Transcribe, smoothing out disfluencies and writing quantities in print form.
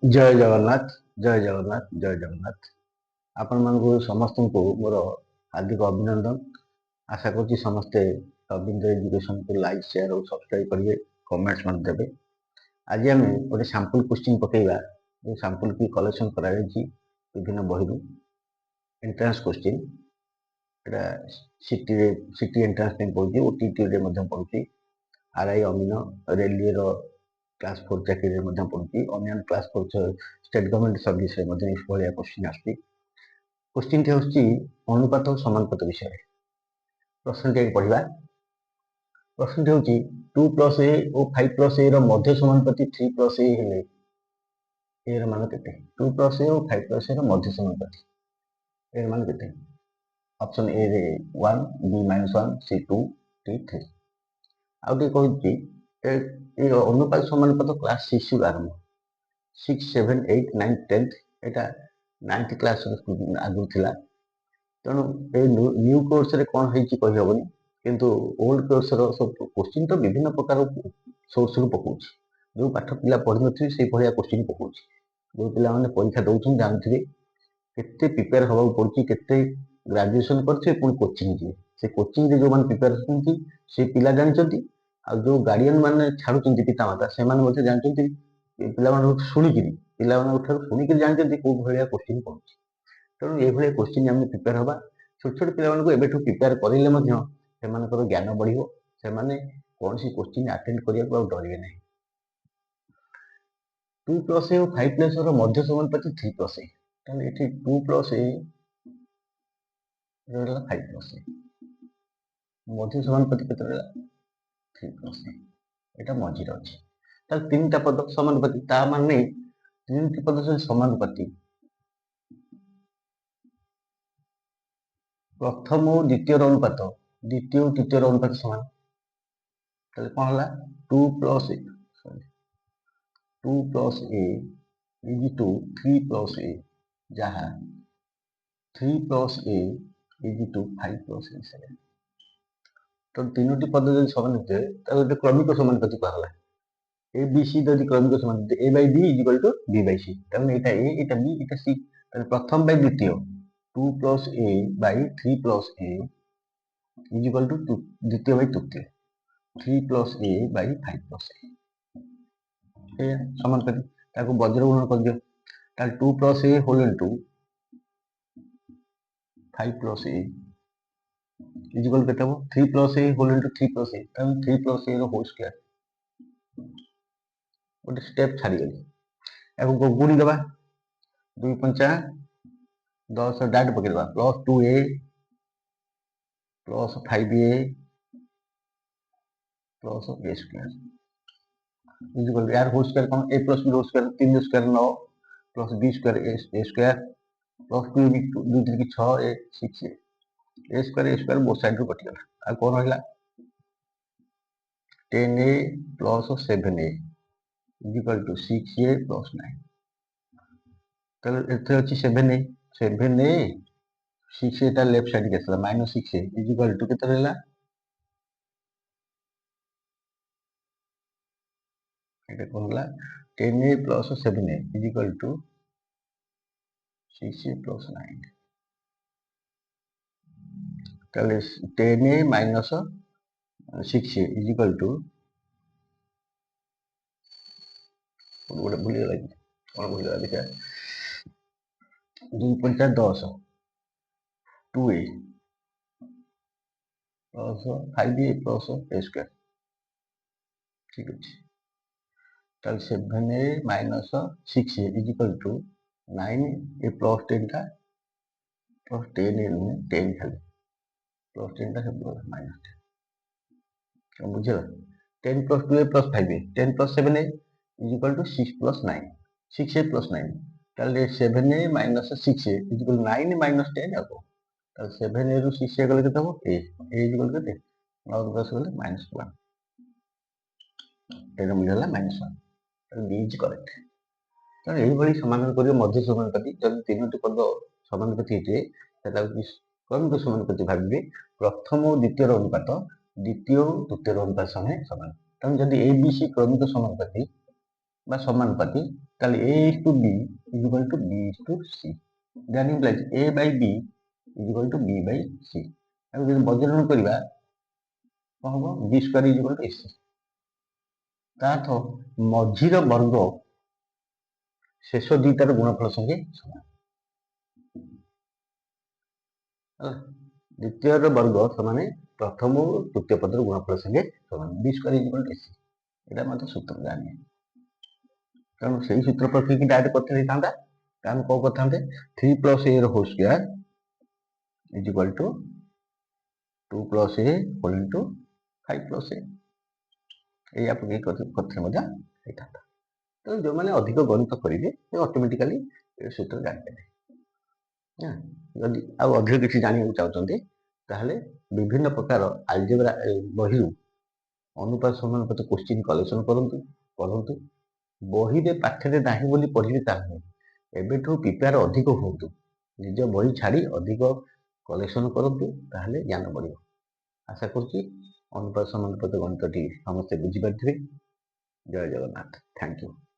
जय जगन्नाथ जय जगन्नाथ जय जगन्नाथ। आपण मानकु समस्तଙ୍କୁ ମୋର हार्दिक अभिनंदन। आशा କରୁଛି ସମସ୍ତେ ରବୀନ୍ଦ୍ର ଏଜୁକେସନ୍ को लाइक शेयर और सब्सक्राइब करिए, कमेंट्स मत देबे। आज आम गोटे सैंपल क्वेश्चन पकेइबा जो सैंपल की कलेक्शन करा जायछि विभिन्न बहिरू एंट्रांस क्वेश्चन। एटा सिटी एंट्रांस में पड़ुछि, ओटीटी रे मध्यम पड़ुछि, आरआई अमीन रेलवे रो क्लास 4 चाकरी रे मध्यम पड़ुछि, अन्य क्लास 4 स्टेट गवर्नमेंट सर्विस रे मध्यम इस भलिया क्वेश्चन आछि। क्वेश्चन टी होछि अनुपात और समानुपात विषय। प्रश्न टी पढ़िबा। प्रश्न टी होछि 2 + a और 5 + a रो मध्य समानुपाती 3 + a हेले a रो मान केते? 2 + a और 5 + a रो मध्य समानुपाती a रो मान केते? ऑप्शन ए रे 1, b -1, c 2, d 3। आउ टी कहछि ए अनुपात समानुपात क्लास 6 रु आरंभ 6, 7, 8, 9, 10 एटा 9th क्लास आगु थिला। तेणु ए न्यू कोर्स रे कोन हेछि कहि हबनी, किंतु ओल्ड कोर्स रो सब क्वेश्चन तो विभिन्न प्रकार सोर्स रु पकोछि। जो पाठ पिला पढि नथि से भलिया क्वेश्चन पकोछि। जो पिला माने परीक्षा दउछन जानथिबे केते प्रिपेयर हबा पड़छि, केते ग्रेजुएशन करछे पुन कोचिंग जे से कोचिंग रे जो मान प्रिपेयर होछन्ति से पिला जानछन्ति। आ जो गार्डियन माने छाडुछन्ति पिता माता से माने मध्ये जानछन्ति पिला माने सुनिकिरी पिला माने उठार सुनिकिरी जानछन्ति को भलिया क्वेश्चन पड़छि। तेणु ये भलिया क्वेश्चन आमे प्रिपेयर हबा। छोट छोट पिला मानको एबेठु प्रिपेयर करिले मध्य सेमानकर ज्ञान बढ़िबो, सेमाने कोनसी क्वेश्चन अटेंड करिया को डरिबे नै। 2 + a और 5 + a रो मध्य समानुपाती 3 + a। ताले एठी 2 + a रहला 5 + a, मध्य समानुपाती केते रहला 3 + a। एटा मझी रे अछि। ताले तीनटा पद समानुपाती, ता माने तीनटी पद से समानुपाती। प्रथम और द्वितीय अनुपात, द्वितीय और तृतीय अनुपात समान। ताले कोन हला 2 + a, सॉरी 2 + a = 3 + a, जहा 3 + a = 5 + a 7। तो तीनोटी पद जदि समान होते ताले एटा क्रमिक समानुपाती कहला। ए बी सी जदि क्रमिक समानुपाती a/b = b/c, ताले एटा a Etah b Etah c। ताले प्रथम बाय द्वितीय 2 + a / 3 + a = द्वितीय बाय तृतीय 3 + a / 5 + a। ए समानुपाती ताको वज्र गुणन कर दियो। ताले 2 + a whole into 5 + a equal केते हो 3 + a होल इनटू 3 + a, ताले 3 + a रो होल स्क्वायर। गोटे स्टेप छाड़ी गली याको गुणी दबा 2 × 5 = 10 डाट पके दबा +2a + 5a + a square equal यार होल स्क्वायर कोन a + b whole square 3 square 9 + b square a square +2 2 3 की 6 a 6 a square both side रो कटि गला। आ कोन रहला 10a + 7a = 6a + 9। ताले एथे अछि 7a 6a ता लेफ्ट साइड के आसला -6a = केते रहला एटा कोन हला 10a + 7a = 6a + 9। ताले 10a - 6a = गोटे भूली गला कोन भूली गला देखा 2 × 5 = 10 2a + 5a + a स्क्वायर ठीक अछि। ताले 7a - 6a = 9 a + 10 टा + 10a नुहे 10 खाली +10 टा सब -10 तो बुझियो 10 + 2a + 5a 10 + 7a = 6 + 9 6a + 9 ताले 7a - 6a = 9 - 10 आको ताले 7a ରୁ 6a गले केते हो a = केते 9 ରୁ 10 गले -1 एटा मिलला -1 ताले b इज करेक्ट। तो यही भली समाधान करियो मध्य समानुपाती जब तीनोटी पद समानुपाती हेते ताला क्रमिक समानुपाती भाबिबे प्रथम और द्वितीय अनुपात द्वितीय और तृतीय अनुपात संगे समान। तेणु जदि ए बी सी क्रमिक समानुपाती बा समानुपाती তাহলে a is to b is equal to b is to c. That implies a by b is equal to b by c. ଆମେ ଯଦି ବଜ୍ରଗଣ କରିବା କ'ଣ ହବ? b square is equal to ac. ତା ଅର୍ଥ ମଝିର ବର୍ଗ ଶେଷ ଦୁଇଟାର ଗୁଣଫଳ ସଙ୍ଗେ ସମାନ। ଦ୍ୱିତୀୟର ବର୍ଗ ସମାନେ ପ୍ରଥମ ଓ ତୃତୀୟ ପଦର ଗୁଣଫଳ ସଙ୍ଗେ ସମାନ। b square is equal to ac. এটা ମଧ୍ୟ ସୂତ୍ର ଜାଣିବେ। କାରଣ ସେଇ ସୂତ୍ର ପକେଇକି ଡାଇରେକ୍ଟ କରିଥିଲେ ହେଇଥାନ୍ତା। ଆମେ କ'ଣ କରିଥାନ୍ତେ? 3 plus a ର whole square is equal to 2 plus a whole into 5 plus a। ଏଇଆ ପକେଇ କରିଥିଲେ ମଧ୍ୟ ହେଇଥାନ୍ତା। ତ ଯେଉଁମାନେ ଅଧିକ ଗଣିତ କରିବେ ସେ ଅଟୋମେଟିକାଲି ଏ ସୂତ୍ର ଜାଣିପାରିବେ। ଯଦି ଆଉ ଅଧିକ କିଛି ଜାଣିବାକୁ ଚାହୁଁଛନ୍ତି ତାହେଲେ ବିଭିନ୍ନ ପ୍ରକାର ଆଲଜେବ୍ରା ବହିରୁ ଅନୁପାତ ସମାନୁପାତ କୋଶ୍ଚିନ୍ କଲେକ୍ସନ୍ ପଢ଼ନ୍ତୁ। ବହିରେ ପାଠରେ ନାହିଁ ବୋଲି ପଢ଼ିଲେ ତାହା ନୁହେଁ। ଏବେଠୁ ପ୍ରିପେୟାର ଅଧିକ ହୁଅନ୍ତୁ। ନିଜ ବହି ଛାଡ଼ି ଅଧିକ କଲେକ୍ସନ୍ କରନ୍ତୁ, ତାହେଲେ ଜ୍ଞାନ ବଢ଼ିବ। ଆଶା କରୁଛି ଅନୁପାତ ସମାନୁପାତ ଗଣିତଟି ସମସ୍ତେ ବୁଝିପାରିଥିବେ। ଜୟ ଜଗନ୍ନାଥ। Thank you.